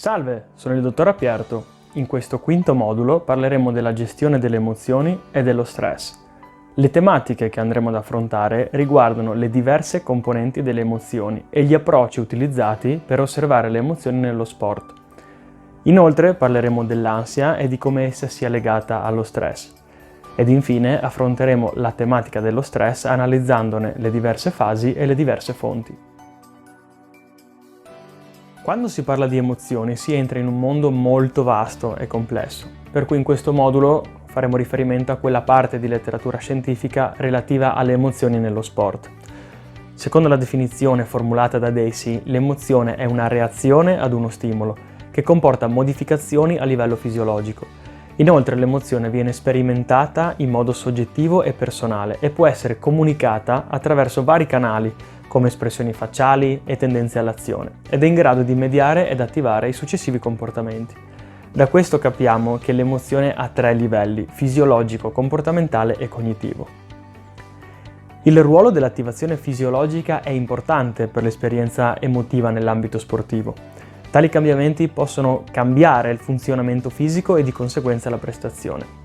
Salve, sono il dottor Apierto. In questo quinto modulo parleremo della gestione delle emozioni e dello stress. Le tematiche che andremo ad affrontare riguardano le diverse componenti delle emozioni e gli approcci utilizzati per osservare le emozioni nello sport. Inoltre parleremo dell'ansia e di come essa sia legata allo stress. Ed infine affronteremo la tematica dello stress analizzandone le diverse fasi e le diverse fonti. Quando si parla di emozioni si entra in un mondo molto vasto e complesso, per cui in questo modulo faremo riferimento a quella parte di letteratura scientifica relativa alle emozioni nello sport. Secondo la definizione formulata da Dacey, l'emozione è una reazione ad uno stimolo, che comporta modificazioni a livello fisiologico. Inoltre l'emozione viene sperimentata in modo soggettivo e personale e può essere comunicata attraverso vari canali, come espressioni facciali e tendenze all'azione, ed è in grado di mediare ed attivare i successivi comportamenti. Da questo capiamo che l'emozione ha tre livelli: fisiologico, comportamentale e cognitivo. Il ruolo dell'attivazione fisiologica è importante per l'esperienza emotiva nell'ambito sportivo. Tali cambiamenti possono cambiare il funzionamento fisico e di conseguenza la prestazione.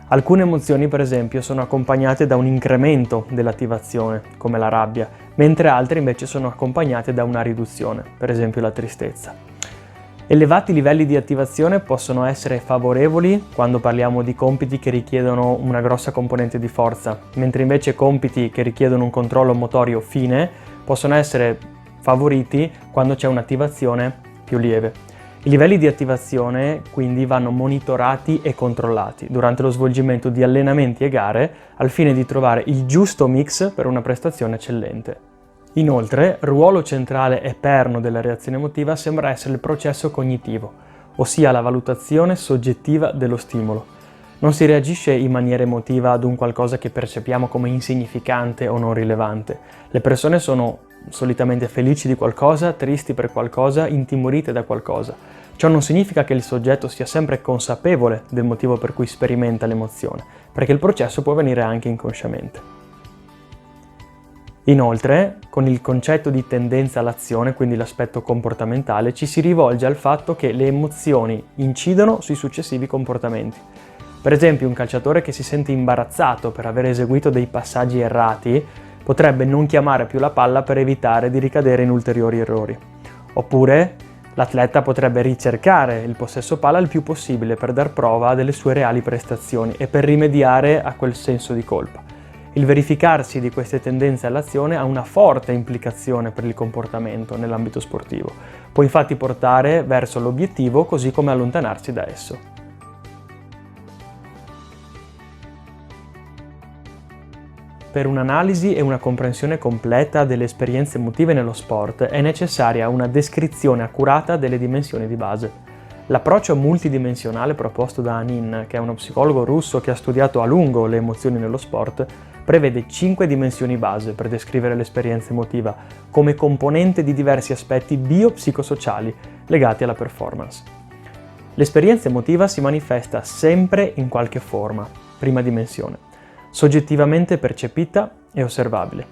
Alcune emozioni, per esempio, sono accompagnate da un incremento dell'attivazione, come la rabbia, mentre altre invece sono accompagnate da una riduzione, per esempio la tristezza. Elevati livelli di attivazione possono essere favorevoli quando parliamo di compiti che richiedono una grossa componente di forza, mentre invece compiti che richiedono un controllo motorio fine possono essere favoriti quando c'è un'attivazione più lieve. I livelli di attivazione quindi vanno monitorati e controllati durante lo svolgimento di allenamenti e gare al fine di trovare il giusto mix per una prestazione eccellente. Inoltre, ruolo centrale e perno della reazione emotiva sembra essere il processo cognitivo, ossia la valutazione soggettiva dello stimolo. Non si reagisce in maniera emotiva ad un qualcosa che percepiamo come insignificante o non rilevante. Le persone sono solitamente felici di qualcosa, tristi per qualcosa, intimorite da qualcosa. Ciò non significa che il soggetto sia sempre consapevole del motivo per cui sperimenta l'emozione, perché il processo può avvenire anche inconsciamente. Inoltre, con il concetto di tendenza all'azione, quindi l'aspetto comportamentale, ci si rivolge al fatto che le emozioni incidono sui successivi comportamenti. Per esempio, un calciatore che si sente imbarazzato per aver eseguito dei passaggi errati potrebbe non chiamare più la palla per evitare di ricadere in ulteriori errori. Oppure l'atleta potrebbe ricercare il possesso palla il più possibile per dar prova delle sue reali prestazioni e per rimediare a quel senso di colpa. Il verificarsi di queste tendenze all'azione ha una forte implicazione per il comportamento nell'ambito sportivo. Può infatti portare verso l'obiettivo così come allontanarsi da esso. Per un'analisi e una comprensione completa delle esperienze emotive nello sport è necessaria una descrizione accurata delle dimensioni di base. L'approccio multidimensionale proposto da Anin, che è uno psicologo russo che ha studiato a lungo le emozioni nello sport, prevede 5 dimensioni base per descrivere l'esperienza emotiva come componente di diversi aspetti biopsicosociali legati alla performance. L'esperienza emotiva si manifesta sempre in qualche forma, prima dimensione, soggettivamente percepita e osservabile.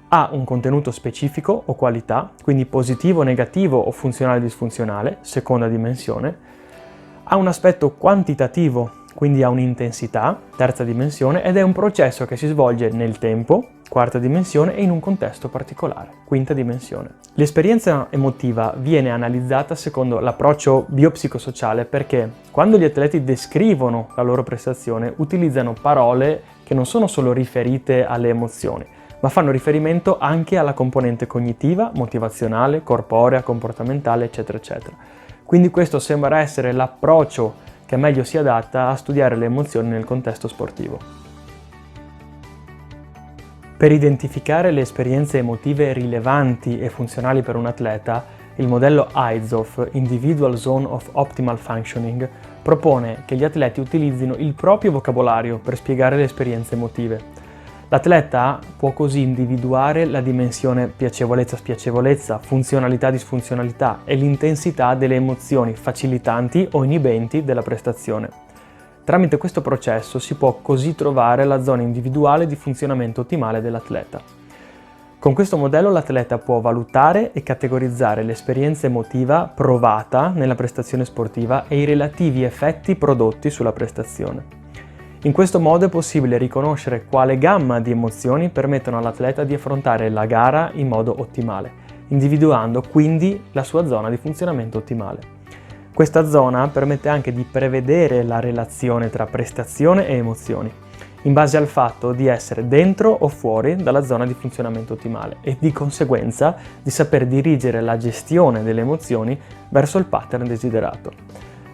Ha un contenuto specifico o qualità, quindi positivo, negativo o funzionale disfunzionale, seconda dimensione. Ha un aspetto quantitativo, quindi ha un'intensità, terza dimensione, ed è un processo che si svolge nel tempo, quarta dimensione, e in un contesto particolare, quinta dimensione. L'esperienza emotiva viene analizzata secondo l'approccio biopsicosociale perché quando gli atleti descrivono la loro prestazione utilizzano parole che non sono solo riferite alle emozioni, ma fanno riferimento anche alla componente cognitiva, motivazionale, corporea, comportamentale, eccetera, eccetera. Quindi questo sembra essere l'approccio che meglio si adatta a studiare le emozioni nel contesto sportivo. Per identificare le esperienze emotive rilevanti e funzionali per un atleta, il modello IZOF, Individual Zone of Optimal Functioning, propone che gli atleti utilizzino il proprio vocabolario per spiegare le esperienze emotive. L'atleta può così individuare la dimensione piacevolezza-spiacevolezza, funzionalità-disfunzionalità e l'intensità delle emozioni facilitanti o inibenti della prestazione. Tramite questo processo si può così trovare la zona individuale di funzionamento ottimale dell'atleta. Con questo modello l'atleta può valutare e categorizzare l'esperienza emotiva provata nella prestazione sportiva e i relativi effetti prodotti sulla prestazione. In questo modo è possibile riconoscere quale gamma di emozioni permettono all'atleta di affrontare la gara in modo ottimale, individuando quindi la sua zona di funzionamento ottimale. Questa zona permette anche di prevedere la relazione tra prestazione e emozioni, in base al fatto di essere dentro o fuori dalla zona di funzionamento ottimale e di conseguenza di saper dirigere la gestione delle emozioni verso il pattern desiderato.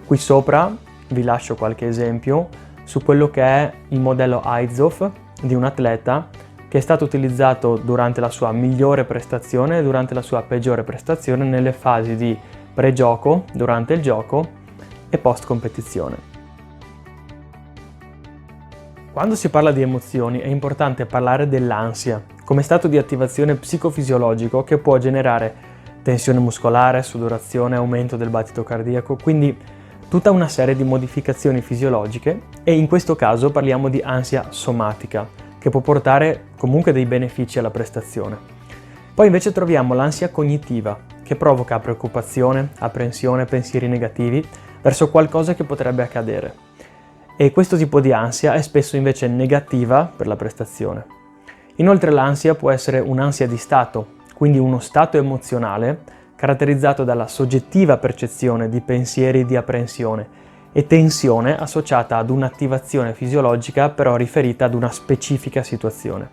Qui sopra vi lascio qualche esempio su quello che è il modello Aizof di un atleta che è stato utilizzato durante la sua migliore prestazione e durante la sua peggiore prestazione nelle fasi di pre-gioco, durante il gioco e post-competizione. Quando si parla di emozioni è importante parlare dell'ansia come stato di attivazione psicofisiologico che può generare tensione muscolare, sudorazione, aumento del battito cardiaco, quindi tutta una serie di modificazioni fisiologiche e in questo caso parliamo di ansia somatica che può portare comunque dei benefici alla prestazione. Poi invece troviamo l'ansia cognitiva che provoca preoccupazione, apprensione, pensieri negativi verso qualcosa che potrebbe accadere. E questo tipo di ansia è spesso invece negativa per la prestazione. Inoltre l'ansia può essere un'ansia di stato, quindi uno stato emozionale caratterizzato dalla soggettiva percezione di pensieri di apprensione e tensione associata ad un'attivazione fisiologica però riferita ad una specifica situazione.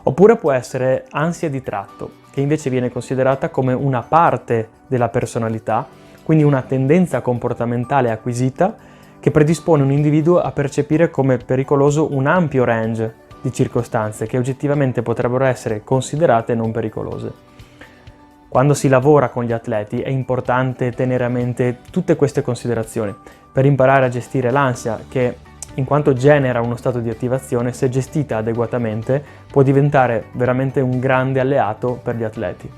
Oppure può essere ansia di tratto, che invece viene considerata come una parte della personalità, quindi una tendenza comportamentale acquisita che predispone un individuo a percepire come pericoloso un ampio range di circostanze che oggettivamente potrebbero essere considerate non pericolose. Quando si lavora con gli atleti è importante tenere a mente tutte queste considerazioni per imparare a gestire l'ansia che, in quanto genera uno stato di attivazione, se gestita adeguatamente, può diventare veramente un grande alleato per gli atleti.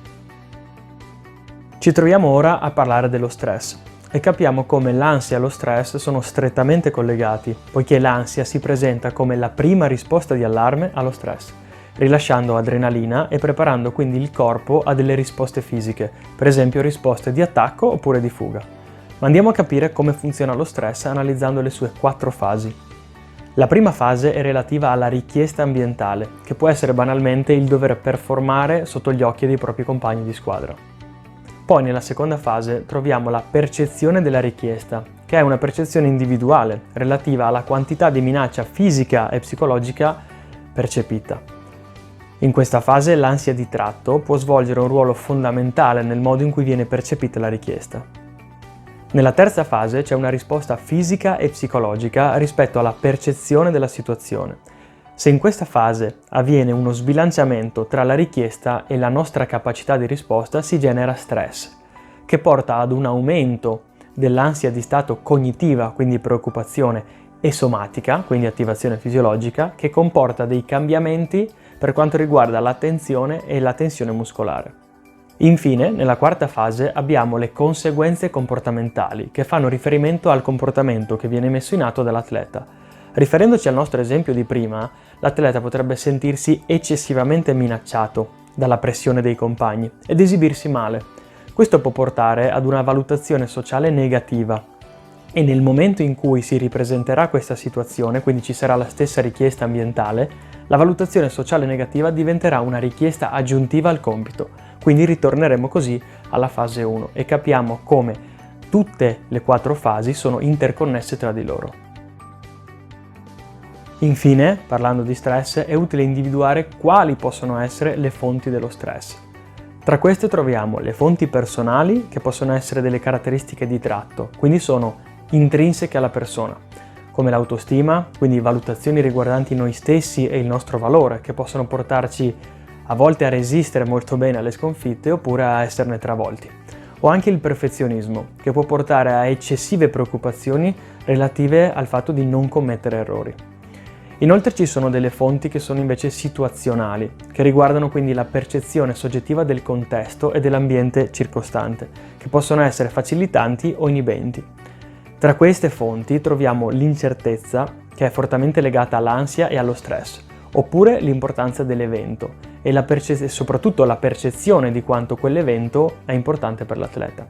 Ci troviamo ora a parlare dello stress. E capiamo come l'ansia e lo stress sono strettamente collegati, poiché l'ansia si presenta come la prima risposta di allarme allo stress, rilasciando adrenalina e preparando quindi il corpo a delle risposte fisiche, per esempio risposte di attacco oppure di fuga. Ma andiamo a capire come funziona lo stress analizzando le sue 4 fasi. La prima fase è relativa alla richiesta ambientale, che può essere banalmente il dover performare sotto gli occhi dei propri compagni di squadra. Poi nella seconda fase troviamo la percezione della richiesta, che è una percezione individuale relativa alla quantità di minaccia fisica e psicologica percepita. In questa fase l'ansia di tratto può svolgere un ruolo fondamentale nel modo in cui viene percepita la richiesta. Nella terza fase c'è una risposta fisica e psicologica rispetto alla percezione della situazione. Se in questa fase avviene uno sbilanciamento tra la richiesta e la nostra capacità di risposta, si genera stress, che porta ad un aumento dell'ansia di stato cognitiva, quindi preoccupazione, e somatica, quindi attivazione fisiologica, che comporta dei cambiamenti per quanto riguarda l'attenzione e la tensione muscolare. Infine, nella quarta fase abbiamo le conseguenze comportamentali, che fanno riferimento al comportamento che viene messo in atto dall'atleta. Riferendoci al nostro esempio di prima, l'atleta potrebbe sentirsi eccessivamente minacciato dalla pressione dei compagni ed esibirsi male. Questo può portare ad una valutazione sociale negativa e nel momento in cui si ripresenterà questa situazione, quindi ci sarà la stessa richiesta ambientale, la valutazione sociale negativa diventerà una richiesta aggiuntiva al compito. Quindi ritorneremo così alla fase 1 e capiamo come tutte le 4 fasi sono interconnesse tra di loro. Infine, parlando di stress, è utile individuare quali possono essere le fonti dello stress. Tra queste troviamo le fonti personali, che possono essere delle caratteristiche di tratto, quindi sono intrinseche alla persona, come l'autostima, quindi valutazioni riguardanti noi stessi e il nostro valore, che possono portarci a volte a resistere molto bene alle sconfitte oppure a esserne travolti. O anche il perfezionismo, che può portare a eccessive preoccupazioni relative al fatto di non commettere errori. Inoltre ci sono delle fonti che sono invece situazionali, che riguardano quindi la percezione soggettiva del contesto e dell'ambiente circostante, che possono essere facilitanti o inibenti. Tra queste fonti troviamo l'incertezza, che è fortemente legata all'ansia e allo stress, oppure l'importanza dell'evento e soprattutto la percezione di quanto quell'evento è importante per l'atleta.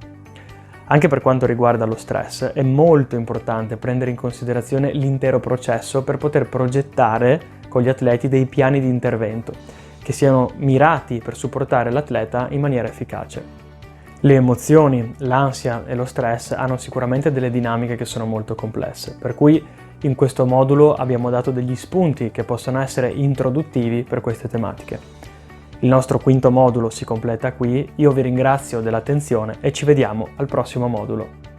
Anche per quanto riguarda lo stress, è molto importante prendere in considerazione l'intero processo per poter progettare con gli atleti dei piani di intervento che siano mirati per supportare l'atleta in maniera efficace. Le emozioni, l'ansia e lo stress hanno sicuramente delle dinamiche che sono molto complesse, per cui in questo modulo abbiamo dato degli spunti che possono essere introduttivi per queste tematiche. Il nostro quinto modulo si completa qui, io vi ringrazio dell'attenzione e ci vediamo al prossimo modulo.